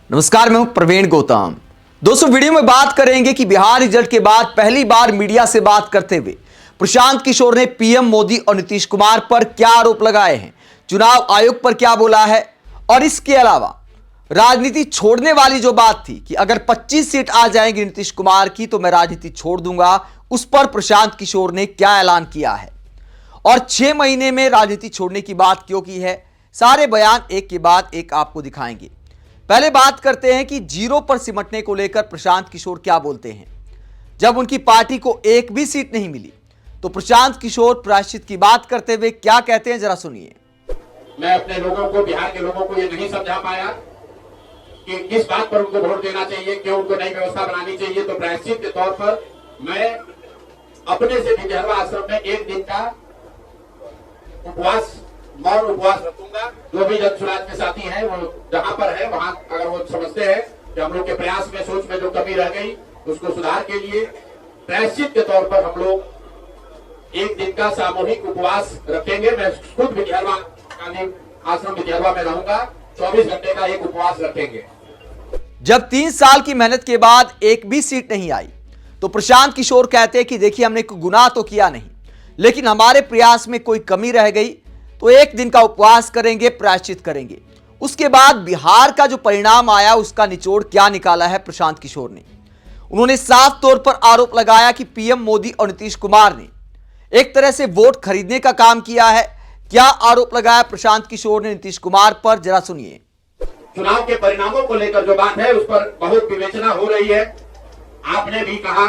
नमस्कार, मैं हूं प्रवीण गौतम। दोस्तों, वीडियो में बात करेंगे कि बिहार रिजल्ट के बाद पहली बार मीडिया से बात करते हुए प्रशांत किशोर ने पीएम मोदी और नीतीश कुमार पर क्या आरोप लगाए हैं, चुनाव आयोग पर क्या बोला है और इसके अलावा राजनीति छोड़ने वाली जो बात थी कि अगर 25 सीट आ जाएंगी नीतीश कुमार की तो मैं राजनीति छोड़ दूंगा, उस पर प्रशांत किशोर ने क्या ऐलान किया है और 6 महीने में राजनीति छोड़ने की बात क्यों की है। सारे बयान एक के बाद एक आपको दिखाएंगे। पहले बात करते हैं कि जीरो पर सिमटने को लेकर प्रशांत किशोर क्या बोलते हैं। जब उनकी पार्टी को एक भी सीट नहीं मिली तो प्रशांत किशोर प्रायश्चित की बात करते हुए क्या कहते हैं, जरा सुनिए। मैं अपने लोगों को, बिहार के लोगों को ये नहीं समझा पाया कि किस बात पर उनको वोट देना चाहिए, क्यों उनको नई व्यवस्था बनानी चाहिए। तो प्रायश्चित के तौर पर मैं अपने से विद्यार्थी आश्रम में एक दिन का उपवास, मौन उपवास रखूंगा। जो भी जन सुराज के साथी हैं वो जहां पर है वहां अगर वो समझते हैं कि हम लोग के प्रयास में, सोच में जो कमी रह गई उसको सुधार के लिए प्रायश्चित के तौर पर हम लोग एक दिन का सामूहिक उपवास रखेंगे। मैं खुद विद्यार्थी आश्रम विद्यार्थी में रहूंगा। 24 घंटे का एक उपवास रखेंगे। जब 3 साल की मेहनत के बाद एक भी सीट नहीं आई तो प्रशांत किशोर कहते हैं कि देखिए, हमने कोई गुनाह तो किया नहीं, लेकिन हमारे प्रयास में कोई कमी रह गई तो एक दिन का उपवास करेंगे, प्रायश्चित करेंगे। उसके बाद बिहार का जो परिणाम आया उसका निचोड़ क्या निकाला है प्रशांत किशोर ने। उन्होंने साफ तौर पर आरोप लगाया कि पीएम मोदी और नीतीश कुमार ने एक तरह से वोट खरीदने का काम किया है। क्या आरोप लगाया प्रशांत किशोर ने नीतीश कुमार पर, जरा सुनिए। चुनाव के परिणामों को लेकर जो बात है उस पर बहुत विवेचना हो रही है। आपने भी कहा,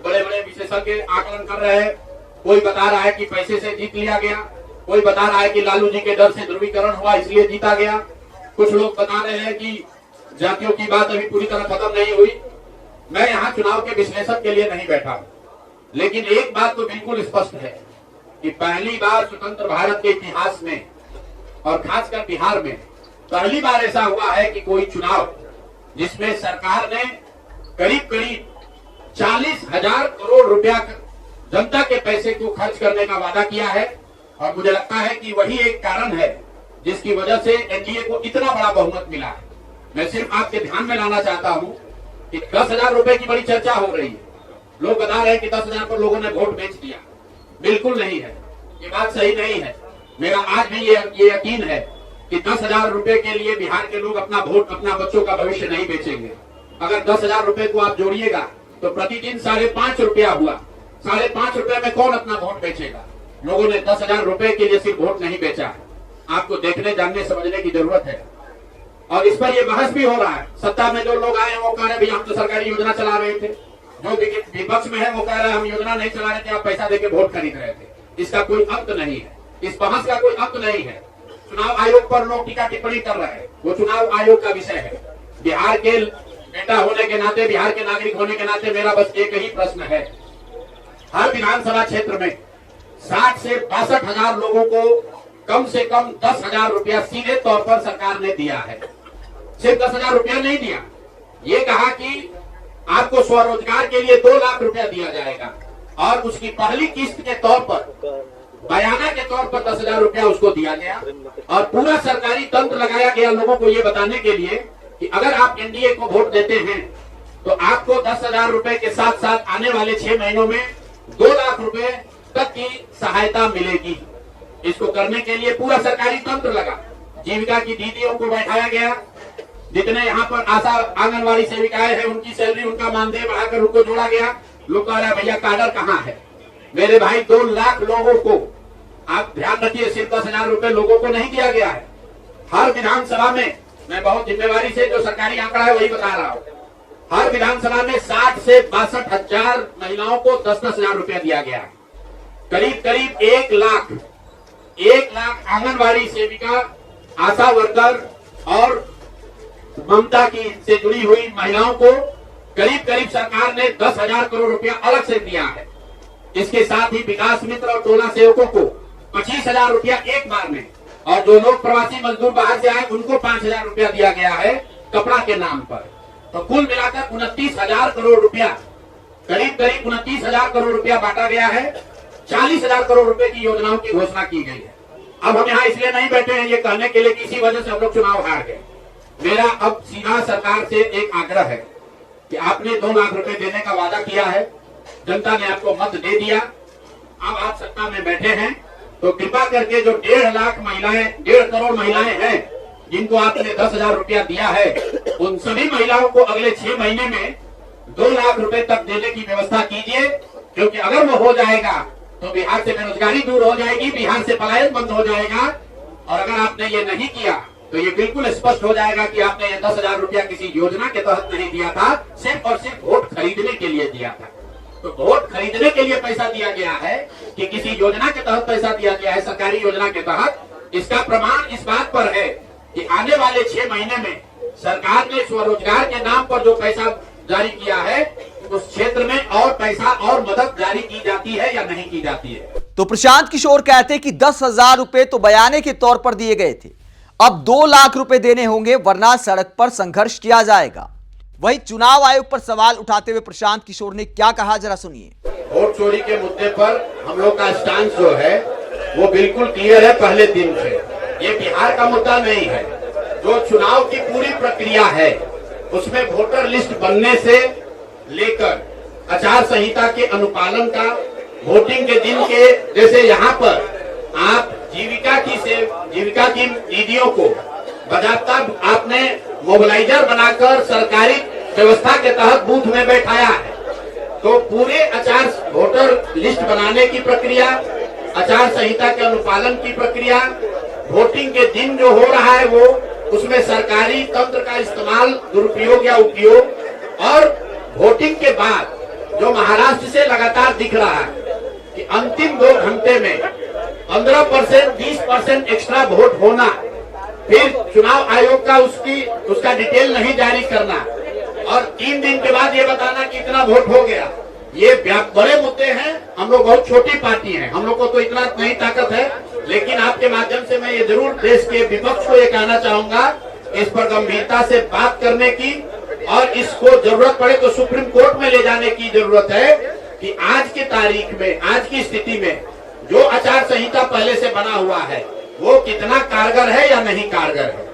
बड़े बड़े विशेषज्ञ आकलन कर रहे हैं। कोई बता रहा है कि पैसे से जीत लिया गया, कोई बता रहा है कि लालू जी के डर से ध्रुवीकरण हुआ इसलिए जीता गया। कुछ लोग बता रहे हैं कि जातियों की बात अभी पूरी तरह खत्म नहीं हुई। मैं यहाँ चुनाव के विश्लेषण के लिए नहीं बैठा, लेकिन एक बात तो बिल्कुल स्पष्ट है कि पहली बार स्वतंत्र भारत के इतिहास में और खासकर बिहार में पहली बार ऐसा हुआ है कि कोई चुनाव जिसमें सरकार ने करीब करीब 40,000 करोड़ रुपया जनता के पैसे को खर्च करने का वादा किया है। और मुझे लगता है कि वही एक कारण है जिसकी वजह से एनडीए को इतना बड़ा बहुमत मिला है। मैं सिर्फ आपके ध्यान में लाना चाहता हूं कि 10,000 रुपए की बड़ी चर्चा हो रही है। लोग बता रहे हैं कि 10,000 पर लोगों ने वोट बेच दिया। बिल्कुल नहीं है, ये बात सही नहीं है। मेरा आज भी ये यकीन है कि 10,000 रुपए के लिए बिहार के लोग अपना वोट, अपना बच्चों का भविष्य नहीं बेचेंगे। अगर 10,000 रुपए को आप जोड़िएगा तो प्रतिदिन 5.5 रुपया हुआ। 5.5 रुपए में कौन अपना वोट बेचेगा। लोगों ने 10,000 रुपए के लिए सिर्फ वोट नहीं बेचा है। आपको देखने, जानने, समझने की जरूरत है। और इस पर यह बहस भी हो रहा है। सत्ता में जो लोग आए वो कह रहे हैं हम तो सरकारी योजना चला रहे थे। जो विपक्ष में है वो कह रहे हैं हम योजना नहीं चला रहे थे, आप पैसा देके वोट खरीद रहे थे। इसका कोई अंत नहीं है, इस बहस का कोई अंत नहीं है। चुनाव आयोग पर लोग टीका टिप्पणी कर रहे हैं, वो चुनाव आयोग का विषय है। बिहार के बेटा होने के नाते, बिहार के नागरिक होने के नाते मेरा बस एक ही प्रश्न है। हर विधानसभा क्षेत्र में 60 से 62,000 लोगों को कम से कम 10,000 रुपया सीधे तौर पर सरकार ने दिया है। सिर्फ 10,000 रुपया नहीं दिया, ये कहा कि आपको स्वरोजगार के लिए 2 लाख रुपया दिया जाएगा और उसकी पहली किस्त के तौर पर, बयाना के तौर पर 10,000 रुपया उसको दिया गया। और पूरा सरकारी तंत्र लगाया गया लोगों को ये बताने के लिए कि अगर आप एनडीए को वोट देते हैं तो आपको 10,000 रुपए के साथ साथ आने वाले 6 महीनों में 2 लाख रुपए तक की सहायता मिलेगी। इसको करने के लिए पूरा सरकारी तंत्र लगा। जीविका की दीदियों को बैठाया गया। जितने यहाँ पर आशा आंगनवाड़ी सेविकाएं हैं उनकी सैलरी, उनका मानदेय बढ़ाकर उनको जोड़ा गया। लोग कह रहे हैं भैया काडर कहाँ है। मेरे भाई 2 लाख लोगों को, आप ध्यान रखिए, सिर्फ 10,000 रुपए लोगों को नहीं दिया गया है। हर विधानसभा में, मैं बहुत जिम्मेवारी से जो सरकारी आंकड़ा है वही बता रहा हूँ, हर विधानसभा में 60 से 62,000 महिलाओं को 10,000 रुपया दिया गया है। करीब करीब 1 लाख आंगनवाड़ी सेविका, आशा वर्कर और ममता की से जुड़ी हुई महिलाओं को करीब करीब सरकार ने 10,000 करोड़ रुपया अलग से दिया है। इसके साथ ही विकास मित्र और टोला सेवकों को 25,000 रुपया एक बार में, और जो लोग प्रवासी मजदूर बाहर से आए उनको 5,000 रुपया दिया गया है कपड़ा के नाम पर। तो कुल मिलाकर 29,000 करोड़ रुपया, करीब करीब 29,000 करोड़ रुपया बांटा गया है। 40,000 करोड़ रुपए की योजनाओं की घोषणा की गई है। अब हम यहाँ इसलिए नहीं बैठे हैं ये कहने के लिए कि इसी वजह से हम लोग चुनाव हार गए। मेरा अब सीधा सरकार से एक आग्रह है कि आपने 2 लाख रुपए देने का वादा किया है, जनता ने आपको मत दे दिया, अब आप सत्ता में बैठे हैं, तो कृपा करके जो 1.5 लाख महिलाएं, 1.5 करोड़ महिलाएं हैं जिनको आपने 10,000 रुपया दिया है, उन सभी महिलाओं को अगले 6 महीने में 2 लाख रुपए तक देने की व्यवस्था कीजिए, क्योंकि अगर वो हो जाएगा तो बिहार से बेरोजगारी दूर हो जाएगी, बिहार से पलायन बंद हो जाएगा। और अगर आपने ये नहीं किया तो ये बिल्कुल स्पष्ट हो जाएगा कि आपने ये 10,000 रुपया किसी योजना के तहत नहीं दिया था, सिर्फ और सिर्फ वोट खरीदने के लिए दिया था। तो वोट खरीदने के लिए पैसा दिया गया है कि किसी योजना के तहत पैसा दिया गया है, सरकारी योजना के तहत, इसका प्रमाण इस बात पर है कि आने वाले 6 महीने में सरकार ने स्वरोजगार के नाम पर जो पैसा जारी किया है उस क्षेत्र में और पैसा और मदद जारी की जाती है या नहीं की जाती है। तो प्रशांत किशोर कहते हैं कि 10,000 रुपए तो बयाने के तौर पर दिए गए थे, अब 2 लाख रुपए देने होंगे वरना सड़क पर संघर्ष किया जाएगा। वहीं चुनाव आयोग पर सवाल उठाते हुए प्रशांत किशोर ने क्या कहा, जरा सुनिए। वोट चोरी के मुद्दे पर हम लोग का स्टांस जो है वो बिल्कुल क्लियर है पहले दिन से। ये बिहार का मुद्दा नहीं है। जो चुनाव की पूरी प्रक्रिया है उसमें वोटर लिस्ट बनने से लेकर आचार संहिता के अनुपालन का, वोटिंग के दिन के, जैसे यहाँ पर आप जीविका की दीदियों को बाकायदा आपने मोबिलाइजर बनाकर सरकारी व्यवस्था के तहत बूथ में बैठाया है। तो पूरे वोटर लिस्ट बनाने की प्रक्रिया, आचार संहिता के अनुपालन की प्रक्रिया, वोटिंग के दिन जो हो रहा है वो, उसमें सरकारी तंत्र का इस्तेमाल, दुरुपयोग या उपयोग, और वोटिंग के बाद जो महाराष्ट्र से लगातार दिख रहा है कि अंतिम 2 घंटे में 15%, 20% एक्स्ट्रा वोट होना, फिर चुनाव आयोग का उसका डिटेल नहीं जारी करना और 3 दिन के बाद ये बताना कि इतना वोट हो गया, ये बड़े मुद्दे हैं। हम लोग बहुत छोटी पार्टी हैं, हम लोग को तो इतना नहीं ताकत है, लेकिन आपके माध्यम से मैं ये जरूर देश के विपक्ष को ये कहना चाहूंगा, इस पर गंभीरता से बात करने की और इसको जरूरत पड़े तो सुप्रीम कोर्ट में ले जाने की जरूरत है कि आज की तारीख में, आज की स्थिति में जो आचार संहिता पहले से बना हुआ है वो कितना कारगर है या नहीं कारगर है।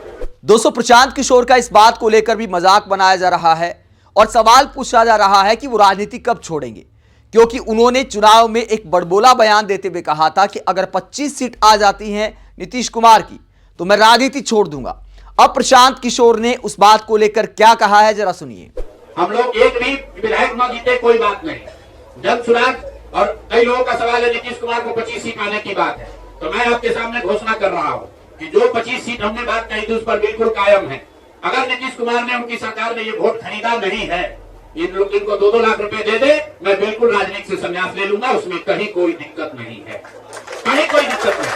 दोस्तों, प्रशांत किशोर का इस बात को लेकर भी मजाक बनाया जा रहा है और सवाल पूछा जा रहा है कि वो राजनीति कब छोड़ेंगे, क्योंकि उन्होंने चुनाव में एक बड़बोला बयान देते हुए कहा था कि अगर 25 सीट आ जाती हैं नीतीश कुमार की तो मैं राजनीति छोड़ दूंगा। अब प्रशांत किशोर ने उस बात को लेकर क्या कहा है, जरा सुनिए। हम लोग एक भी विधायक न जीते कोई बात नहीं, जन सुराग, और कई लोगों का सवाल है नीतीश कुमार को 25 सीट आने की बात है, तो मैं आपके सामने घोषणा कर रहा हूँ कि जो 25 सीट हमने बात कही थी उस पर बिल्कुल कायम है। अगर नीतीश कुमार ने, उनकी सरकार ने ये वोट खरीदा नहीं है, इनको 2-2 लाख रुपए दे दे, मैं बिल्कुल राजनीति से संन्यास ले लूंगा, उसमें कहीं कोई दिक्कत नहीं है, कहीं कोई दिक्कत नहीं।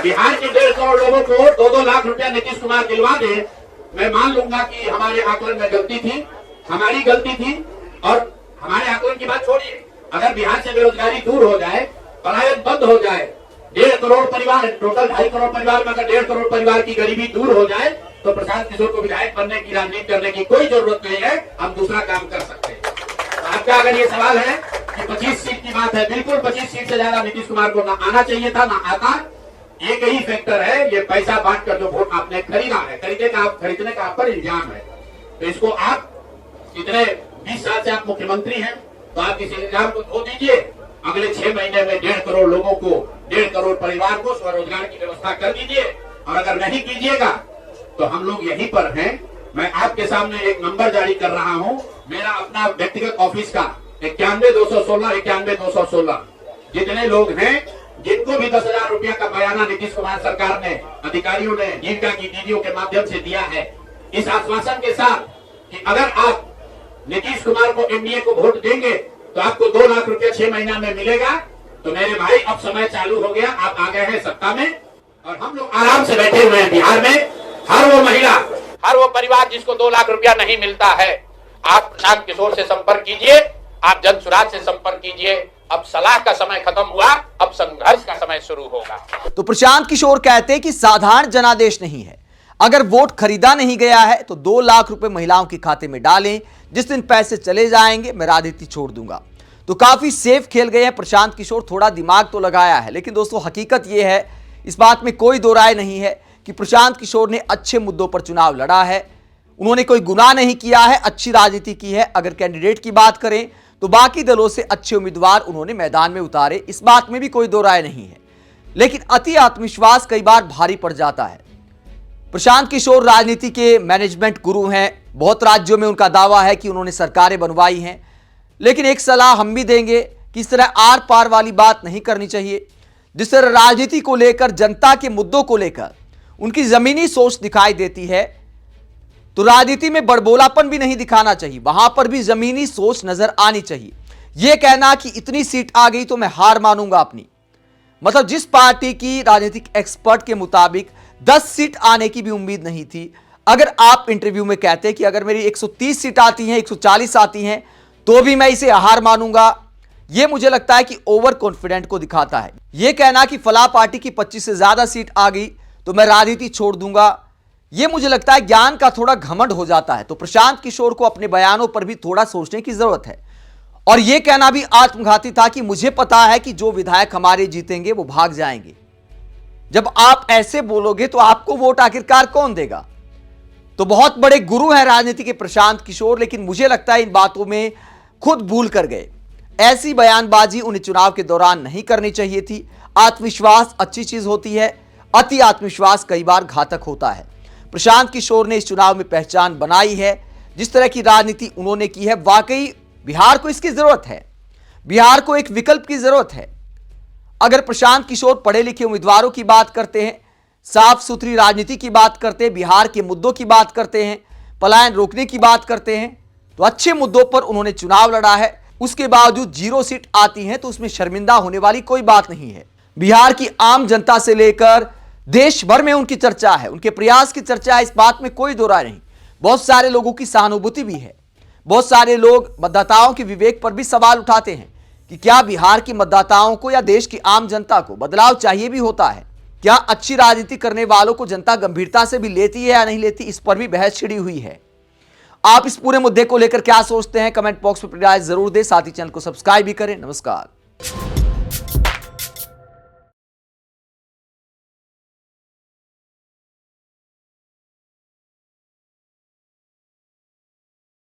बिहार के 1.5 करोड़ लोगों को 2-2 लाख रुपया नीतीश कुमार दिलवा दे, मैं मान लूंगा कि हमारे आकलन में गलती थी, हमारी गलती थी। और हमारे आकलन की बात छोड़िए, अगर बिहार से बेरोजगारी दूर हो जाए, पलायन बंद हो जाए, 1.5 करोड़ परिवार, टोटल 2.5 करोड़ परिवार में अगर 1.5 करोड़ परिवार की गरीबी दूर हो जाए तो प्रशांत किशोर को विधायक बनने की, राजनीति करने की कोई जरूरत नहीं है, हम दूसरा काम कर सकते हैं। तो आपका अगर ये सवाल है कि 25 सीट की बात है, बिल्कुल 25 सीट से ज्यादा नीतीश कुमार को ना आना चाहिए था, ना आता। एक ही फैक्टर है, ये पैसा बांटकर जो वोट आपने खरीदा है, खरीदने का आप पर इल्जाम है, तो इसको आप इतने 20 साल से आप मुख्यमंत्री हैं, तो आप इस इल्जाम को धो दीजिए। अगले 6 महीने में 1.5 करोड़ लोगों को, 1.5 करोड़ परिवार को स्वरोजगार की व्यवस्था कर दीजिए, और अगर नहीं कीजिएगा तो हम लोग यहीं पर हैं। मैं आपके सामने एक नंबर जारी कर रहा हूं, मेरा अपना व्यक्तिगत ऑफिस का 91-216, जितने लोग हैं जिनको भी 10,000 रुपया का बयाना नीतीश कुमार सरकार ने, अधिकारियों ने जीविका की दीदियों के माध्यम से दिया है, इस आश्वासन के साथ कि अगर आप नीतीश कुमार को, एनडीए को वोट देंगे तो आपको 2 लाख रुपया 6 महीना में मिलेगा। तो मेरे भाई, अब समय चालू हो गया, आप आ गए हैं सत्ता में और हम लोग आराम से बैठे हुए हैं बिहार में। हर वो महिला, हर वो परिवार जिसको 2 लाख रुपया नहीं मिलता है, आप प्रशांत किशोर से संपर्क कीजिए, आप जन सुराज से संपर्क कीजिए। अब सलाह का समय खत्म हुआ, अब संघर्ष का समय शुरू होगा। तो प्रशांत किशोर कहते हैं कि साधारण जनादेश नहीं है, अगर वोट खरीदा नहीं गया है तो 2 लाख रुपए महिलाओं के खाते में डालें, जिस दिन पैसे चले जाएंगे मैं राजनीति छोड़ दूंगा। तो काफी सेफ खेल गए हैं प्रशांत किशोर, थोड़ा दिमाग तो लगाया है, लेकिन दोस्तों हकीकत यह है, इस बात में कोई दो राय नहीं है कि प्रशांत किशोर ने अच्छे मुद्दों पर चुनाव लड़ा है, उन्होंने कोई गुनाह नहीं किया है, अच्छी राजनीति की है। अगर कैंडिडेट की बात करें तो बाकी दलों से अच्छे उम्मीदवार उन्होंने मैदान में उतारे, इस बात में भी कोई दो राय नहीं है। लेकिन अति आत्मविश्वास कई बार भारी पड़ जाता है। प्रशांत किशोर राजनीति के मैनेजमेंट गुरु हैं, बहुत राज्यों में उनका दावा है कि उन्होंने सरकारें बनवाई हैं। लेकिन एक सलाह हम भी देंगे कि इस तरह आर पार वाली बात नहीं करनी चाहिए। जिस तरह राजनीति को लेकर, जनता के मुद्दों को लेकर उनकी जमीनी सोच दिखाई देती है, तो राजनीति में बड़बोलापन भी नहीं दिखाना चाहिए, वहां पर भी जमीनी सोच नजर आनी चाहिए। यह कहना कि इतनी सीट आ गई तो मैं हार मानूंगा अपनी, मतलब जिस पार्टी की राजनीतिक एक्सपर्ट के मुताबिक 10 सीट आने की भी उम्मीद नहीं थी, अगर आप इंटरव्यू में कहते कि अगर मेरी 130 सीट आती हैं, 140 आती हैं, तो भी मैं इसे हार मानूंगा, यह मुझे लगता है कि ओवर कॉन्फिडेंट को दिखाता है। यह कहना कि फला पार्टी की 25 से ज्यादा सीट आ गई तो मैं राजनीति छोड़ दूंगा, यह मुझे लगता है ज्ञान का थोड़ा घमंड हो जाता है। तो प्रशांत किशोर को अपने बयानों पर भी थोड़ा सोचने की जरूरत है। और यह कहना भी आत्मघाती था कि मुझे पता है कि जो विधायक हमारे जीतेंगे वो भाग जाएंगे। जब आप ऐसे बोलोगे तो आपको वोट आखिरकार कौन देगा? तो बहुत बड़े गुरु हैं राजनीति के प्रशांत किशोर, लेकिन मुझे लगता है इन बातों में खुद भूल कर गए। ऐसी बयानबाजी उन्हें चुनाव के दौरान नहीं करनी चाहिए थी। आत्मविश्वास अच्छी चीज होती है, अति आत्मविश्वास कई बार घातक होता है। प्रशांत किशोर ने इस चुनाव में पहचान बनाई है। जिस तरह की राजनीति उन्होंने की है, वाकई बिहार को इसकी जरूरत है। बिहार को एक विकल्प की जरूरत है। अगर प्रशांत किशोर पढ़े लिखे उम्मीदवारों की बात करते हैं, साफ सुथरी राजनीति की बात करते हैं, बिहार के मुद्दों की बात करते हैं, पलायन रोकने की बात करते हैं, तो अच्छे मुद्दों पर उन्होंने चुनाव लड़ा है। उसके बावजूद 0 सीट आती हैं तो उसमें शर्मिंदा होने वाली कोई बात नहीं है। बिहार की आम जनता से लेकर देश भर में उनकी चर्चा है, उनके प्रयास की चर्चा है, इस बात में कोई दो राय नहीं। बहुत सारे लोगों की सहानुभूति भी है। बहुत सारे लोग मतदाताओं के विवेक पर भी सवाल उठाते हैं कि क्या बिहार की मतदाताओं को या देश की आम जनता को बदलाव चाहिए भी होता है? क्या अच्छी राजनीति करने वालों को जनता गंभीरता से भी लेती है या नहीं लेती, इस पर भी बहस छिड़ी हुई है। आप इस पूरे मुद्दे को लेकर क्या सोचते हैं? कमेंट बॉक्स में राय जरूर दें। साथ ही चैनल को सब्सक्राइब भी करें। नमस्कार।